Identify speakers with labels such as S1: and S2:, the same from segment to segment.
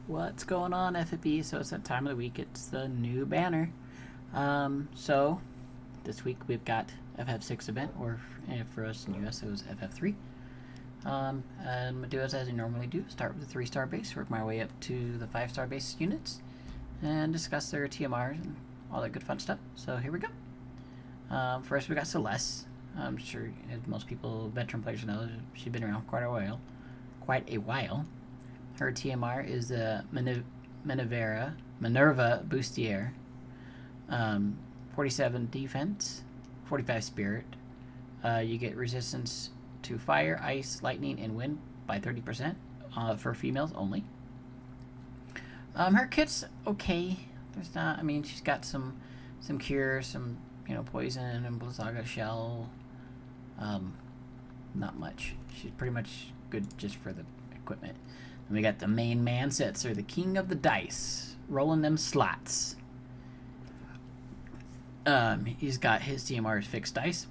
S1: What's going on, FFB? So it's that time of the week. It's the new banner. So this week we've got FF6 event, or for us in the US it was FF3. I'm gonna do as I normally do. Start with the 3-star base, work my way up to the 5-star base units, and discuss their TMRs and all that good fun stuff. So here we go. First we got Celeste. I'm sure as most people, veteran players know, she's been around quite a while. Her TMR is Minerva Bustier. 47 defense, 45 spirit. You get resistance to fire, ice, lightning, and wind by 30% for females only. Her kit's okay. There's not. I mean, she's got some cure, some poison and Blizzaga shell. Not much. She's pretty much good just for the equipment. And we got the main man sets, or the king of the dice, rolling them slots. He's got his TMR as fixed dice.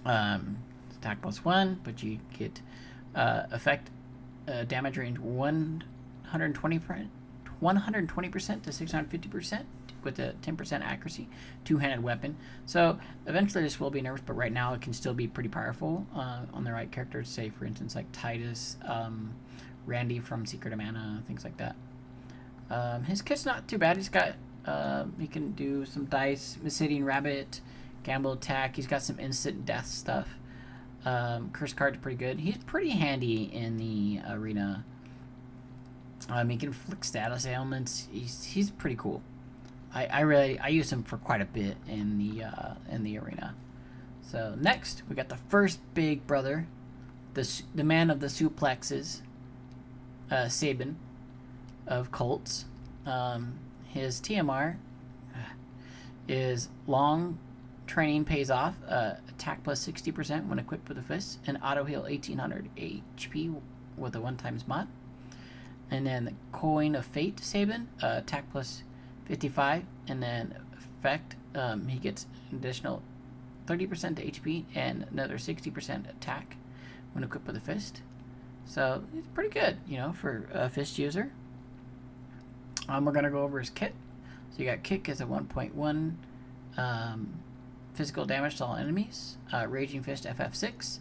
S1: Attack +1, but you get effect damage range 120% to 650% with a 10% accuracy, two-handed weapon. So eventually this will be nerfed, but right now it can still be pretty powerful on the right characters. Say for instance like Titus, Randy from Secret of Mana, things like that. His kit's not too bad. He's got he can do some dice, Mississippian Rabbit, Gamble Attack. He's got some instant death stuff. Curse card's pretty good. He's pretty handy in the arena. He can inflict status ailments. He's pretty cool. I use him for quite a bit in the arena. So next we got the first big brother, the man of the suplexes, Sabin of Colts. His TMR is long training pays off, attack plus 60% when equipped with a fist, and auto heal 1800 HP with a 1x mod. And then the Coin of Fate Sabin, attack plus 55, and then effect, he gets an additional 30% to HP and another 60% attack when equipped with a fist. So it's pretty good, for a fist user. We're going to go over his kit. So you got kick as a 1.1 physical damage to all enemies. Raging Fist FF6.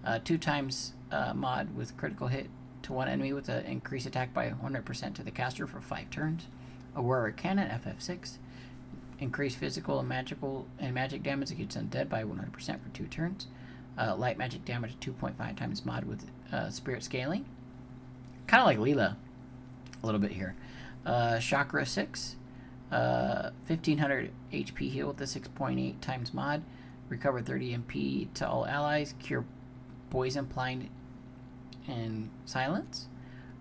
S1: 2x mod with critical hit to one enemy with an increased attack by 100% to the caster for 5 turns. Aurora Cannon FF6. Increased physical and magic damage against undead by 100% for 2 turns. Light magic damage 2.5 times mod with spirit scaling. Kind of like Leela a little bit here. Chakra 6, 1500 HP heal with the 6.8 times mod, recover 30 MP to all allies, cure poison, blind, and silence.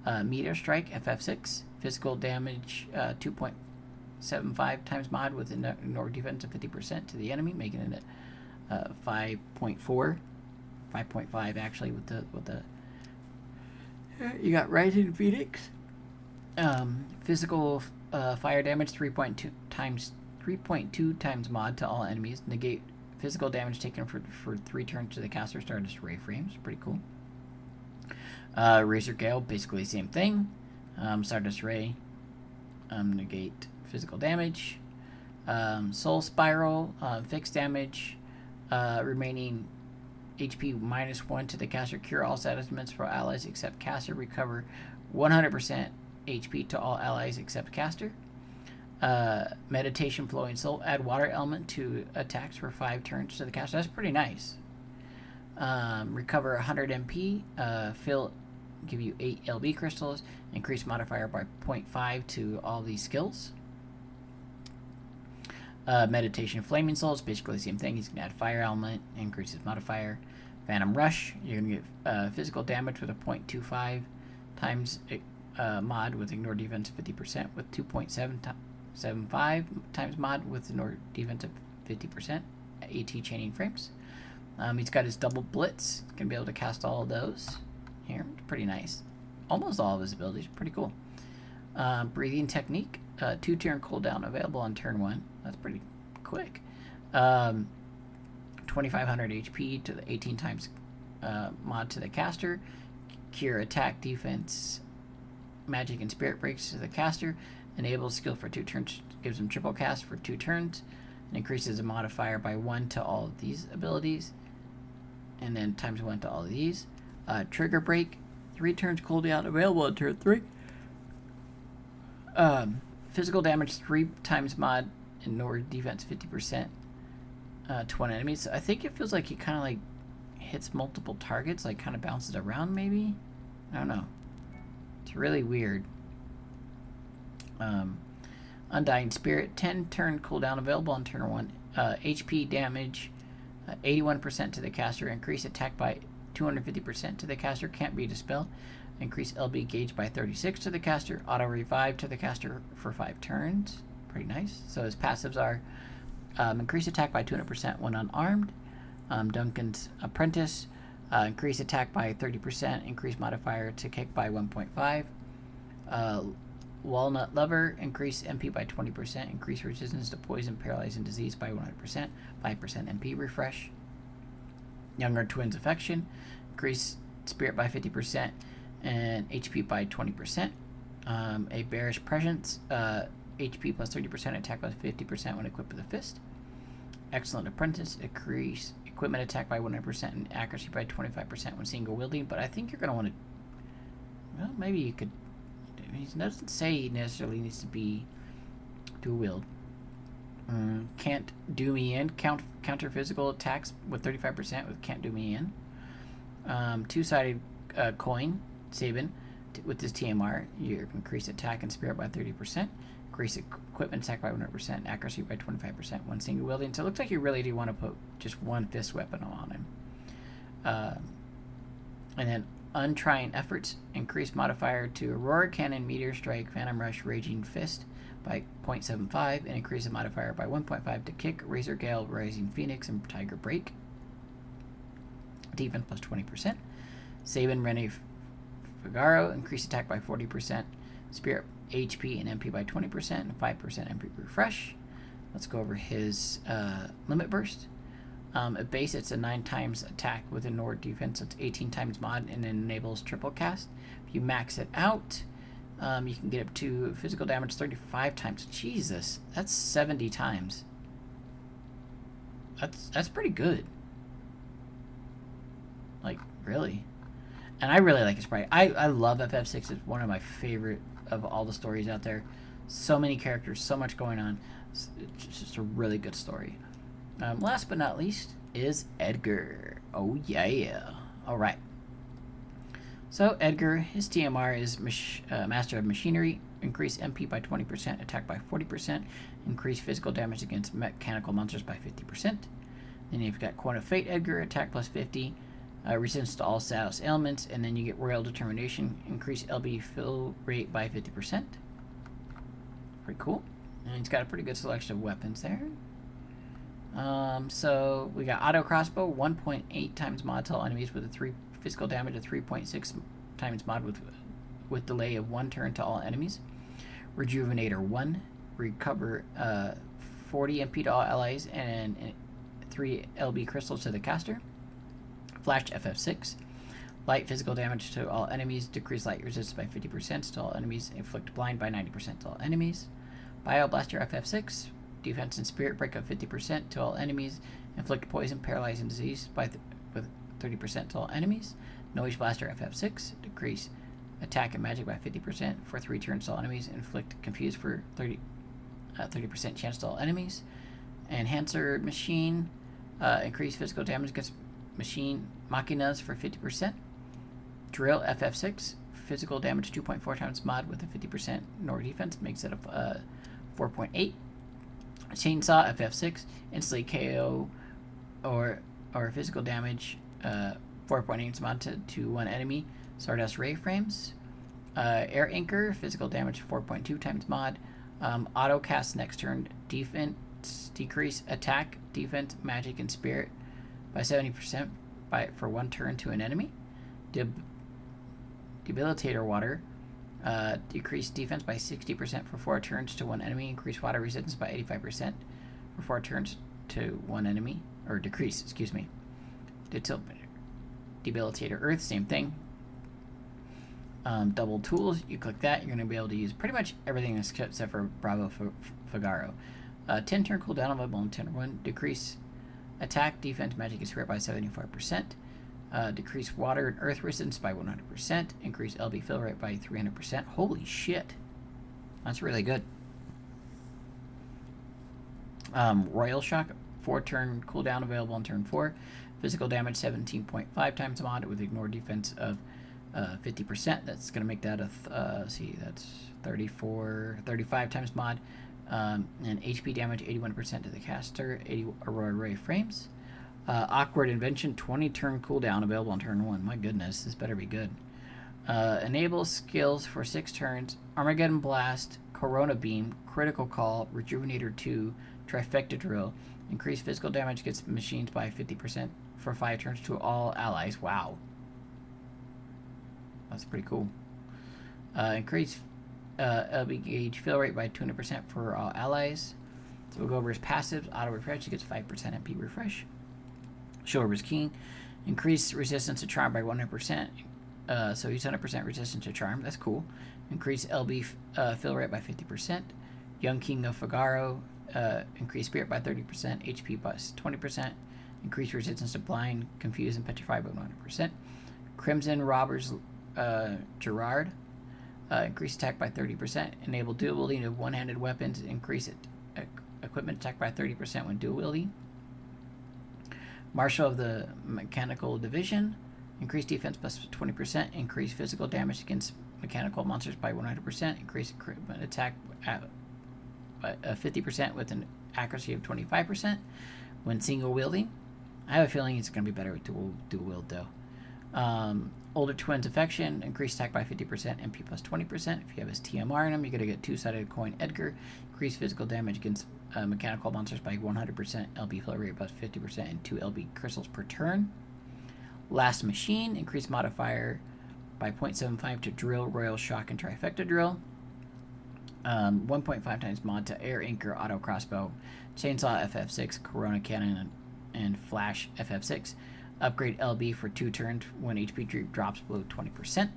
S1: Meteor Strike FF6, physical damage 2.75 times mod with ignore defense of 50% to the enemy, making it 5.4, 5.5 actually with the. You got Rising Phoenix. Physical fire damage 3.2 times mod to all enemies. Negate physical damage taken for 3 turns to the caster. Stardust Ray frames. Pretty cool. Razor Gale, basically the same thing. Stardust Ray. Negate physical damage. Soul Spiral. Fixed damage. Remaining HP -1 to the caster. Cure all status ailments for allies except caster. Recover 100% HP to all allies except caster. Meditation Flowing Soul. Add water element to attacks for 5 turns to the caster. That's pretty nice. Recover 100 MP. Give you 8 LB crystals. Increase modifier by 0.5 to all these skills. Meditation Flaming Soul is basically the same thing. He's going to add fire element, increase his modifier. Phantom Rush. You're going to get physical damage with a 0.25 times mod with ignore defense 50% with 2.75 times mod with ignore defense of 50% AT chaining frames. He's got his double blitz. He's gonna be able to cast all of those here. Pretty nice. Almost all of his abilities. Pretty cool. Breathing Technique. 2-turn cooldown available on turn 1. That's pretty quick. 2500 HP to the 18 times mod to the caster. Cure attack, defense, magic and spirit breaks to the caster. Enables skill for 2 turns, gives him triple cast for 2 turns, and increases the modifier by 1 to all of these abilities, and then times 1 to all of these. Trigger break, 3 turns cooldown, available on turn 3. Physical damage 3 times mod, and Nord defense 50% to one enemy. So I think it feels like he kind of like hits multiple targets, like kind of bounces around maybe? I don't know. It's really weird. Undying Spirit, 10 turn cooldown, available on turn 1. HP damage, 81% to the caster. Increase attack by 250% to the caster. Can't be dispelled. Increase LB gauge by 36 to the caster. Auto revive to the caster for 5 turns. Pretty nice. So his passives are increase attack by 200% when unarmed. Duncan's Apprentice, increase attack by 30%. Increase modifier to kick by 1.5. Walnut Lover, increase MP by 20%, increase resistance to poison, paralyze, and disease by 100%, 5% MP refresh. Younger Twins Affection, increase spirit by 50% and HP by 20%. A Bearish Presence, HP plus 30%, attack plus 50% when equipped with a fist. Excellent Apprentice, increase equipment attack by 100% and accuracy by 25% when single wielding, but I think you're going to want to, well, maybe you could. He doesn't say he necessarily needs to be dual wield. Can't do me in. Counter physical attacks with 35% with can't do me in. Two-sided coin, Sabin, with this TMR, you increase attack and spirit by 30%. Increase equipment attack by 100%, accuracy by 25% when single wielding. So it looks like you really do want to put just one fist weapon on him. And then Untrying Efforts, increase modifier to Aurora Cannon, Meteor Strike, Phantom Rush, Raging Fist by 0.75, and increase the modifier by 1.5 to Kick, Razor Gale, Rising Phoenix, and Tiger Break. Defense plus 20%. Sabin, Rene, Figaro, increase attack by 40%, Spirit, HP, and MP by 20%, and 5% MP refresh. Let's go over his Limit Burst. At base, it's a 9 times attack with a Nord defense. It's 18 times mod and it enables triple cast. If you max it out, you can get up to physical damage 35 times. Jesus, that's 70 times. That's pretty good. Like, really. And I really like his sprite. I love FF6. It's one of my favorite of all the stories out there. So many characters, so much going on. It's just a really good story. Last but not least is Edgar. Oh yeah. Alright. So Edgar, his TMR is Master of Machinery. Increase MP by 20%, attack by 40%. Increase physical damage against mechanical monsters by 50%. Then you've got Coin of Fate Edgar, attack plus 50. Resistance to all status ailments. And then you get Royal Determination. Increase LB fill rate by 50%. Pretty cool. And he's got a pretty good selection of weapons there. So we got Auto Crossbow, 1.8 times mod to all enemies with a 3 physical damage, a 3.6 times mod with delay of 1 turn to all enemies. Rejuvenator 1, recover 40 MP to all allies and 3 LB crystals to the caster. Flash FF6, light physical damage to all enemies, decrease light resistance by 50% to all enemies, inflict blind by 90% to all enemies. Bioblaster FF6, defense and spirit break of 50% to all enemies. Inflict poison, paralyze, and disease with 30% to all enemies. Noise Blaster FF6, decrease attack and magic by 50% for 3 turns to all enemies. Inflict confuse for 30% chance to all enemies. Enhancer Machine, increase physical damage against machine machinas for 50%. Drill FF6, physical damage 2.4 times mod with a 50% Nord defense, makes it a 4.8. Chainsaw FF6, instantly KO or physical damage 4.8 mod to one enemy. Stardust Ray Frames. Air Anchor, physical damage 4.2 times mod. Auto cast next turn. Defense decrease attack, defense, magic, and spirit by 70% for 1 turn to an enemy. Debilitator Water. Decrease defense by 60% for 4 turns to 1 enemy. Increase water resistance by 85% for 4 turns to 1 enemy. Or decrease, excuse me. Debilitator Earth, same thing. Double tools, you click that, you're going to be able to use pretty much everything except for Bravo Figaro. 10 turn cooldown available on 10-1. Decrease attack, defense, magic and spirit by 75%. Decrease water and earth resistance by 100%. Increase LB fill rate by 300%. Holy shit. That's really good. Royal Shock, 4 turn cooldown available on turn 4. Physical damage 17.5 times mod with ignore defense of 50%. That's going to make that a, see, that's 35 times mod. And HP damage 81% to the caster, 80 Aurora Ray frames. Awkward Invention, 20 turn cooldown available on turn 1. My goodness, this better be good. Enable skills for 6 turns. Armageddon Blast, Corona Beam, Critical Call, Rejuvenator 2, Trifecta Drill. Increase physical damage against machines by 50% for 5 turns to all allies. Wow. That's pretty cool. Increase LB gauge fill rate by 200% for all allies. So we'll go over his passives. Auto refresh, he gets 5% MP refresh. Show over his king. Increase resistance to charm by 100%. So he's 100% resistant to charm. That's cool. Increase LB fill rate by 50%. Young King of Figaro. Increase spirit by 30%. HP plus 20%. Increase resistance to blind, confuse, and petrify by 100%. Crimson Robbers Gerard. Increase attack by 30%. Enable dual wielding of one-handed weapons. Increase equipment attack by 30% when dual wielding. Marshal of the Mechanical Division. Increase defense plus 20%. Increase physical damage against mechanical monsters by 100%. Increase equipment attack at 50% with an accuracy of 25% when single wielding. I have a feeling it's going to be better with dual wield though. Older Twins Affection, increase attack by 50%, MP plus 20%. If you have his TMR in him, you're going to get two-sided coin Edgar. Increase physical damage against mechanical monsters by 100%, LB fill rate plus 50%, and 2 LB crystals per turn. Last Machine, increase modifier by 0.75 to Drill, Royal Shock, and Trifecta Drill. 1.5 times mod to Air Anchor, Auto Crossbow, Chainsaw FF6, Corona Cannon, and Flash FF6. Upgrade LB for 2 turns when HP drops below 20%.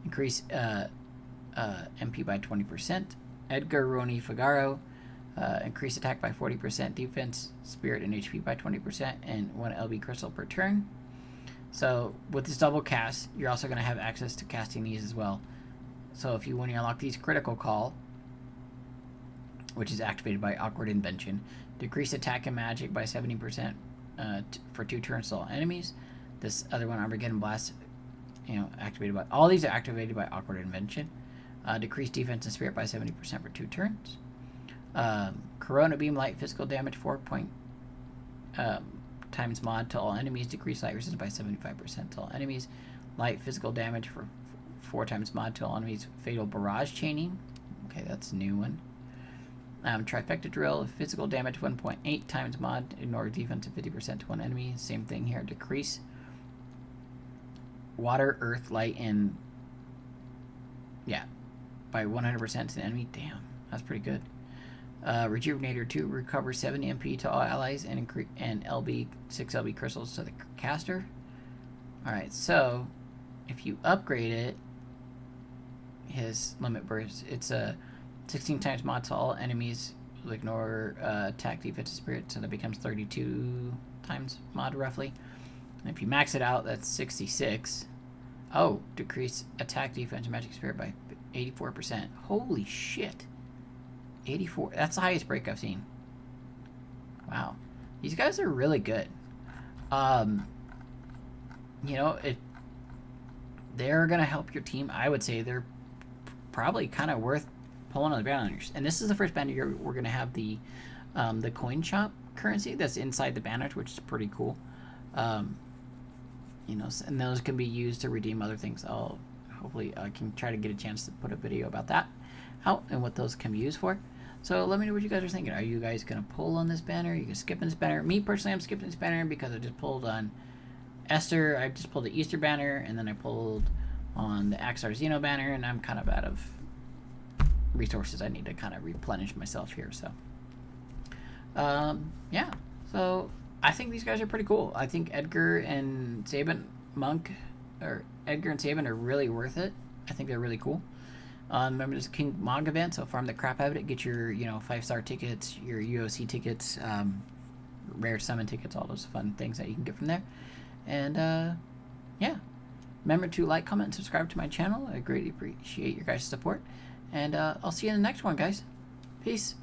S1: Increase MP by 20%. Edgar Roni Figaro. Increase attack by 40%. Defense, spirit, and HP by 20%. And 1 LB crystal per turn. So with this double cast, you're also going to have access to casting these as well. So if you when you unlock these, Critical Call, which is activated by Awkward Invention, decrease attack and magic by 70%. For 2 turns to all enemies. This other one, Armageddon Blast, activated by all these are activated by Awkward Invention. Decrease defense and spirit by 70% for 2 turns. Corona Beam, light physical damage 4 times mod to all enemies. Decrease light resistance by 75% to all enemies. Light physical damage for 4 times mod to all enemies. Fatal Barrage Chaining. Okay, that's a new one. Trifecta Drill, physical damage 1.8 times mod, ignore defense of 50% to 1 enemy. Same thing here, decrease water, earth, light, and by 100% to the enemy. Damn, that's pretty good. Rejuvenator 2, recover 70 MP to all allies and LB 6 LB crystals to the caster. Alright, so if you upgrade it, his limit burst, it's a 16 times mod to all enemies will ignore attack, defense, and spirit, so that becomes 32 times mod roughly. And if you max it out, that's 66. Oh, decrease attack, defense, and magic spirit by 84%. Holy shit. 84. That's the highest break I've seen. Wow. These guys are really good. They're going to help your team. I would say they're probably kind of worth pulling on the banners. And this is the first banner we're going to have the coin shop currency that's inside the banner, which is pretty cool. And those can be used to redeem other things. Hopefully I can try to get a chance to put a video about that out and what those can be used for. So let me know what you guys are thinking. Are you guys going to pull on this banner? Are you going to skip this banner? Me personally, I'm skipping this banner because I just pulled on Esther. I just pulled the Easter banner, and then I pulled on the Axar Xeno banner, and I'm kind of out of resources. I need to kind of replenish myself here. So, yeah. So I think these guys are pretty cool. I think Edgar and Saban are really worth it. I think they're really cool. Remember this King Mog event, so farm the crap out of it. Get your 5-star tickets, your UOC tickets, rare summon tickets, all those fun things that you can get from there. And yeah, remember to like, comment, and subscribe to my channel. I greatly appreciate your guys' support. And I'll see you in the next one, guys. Peace.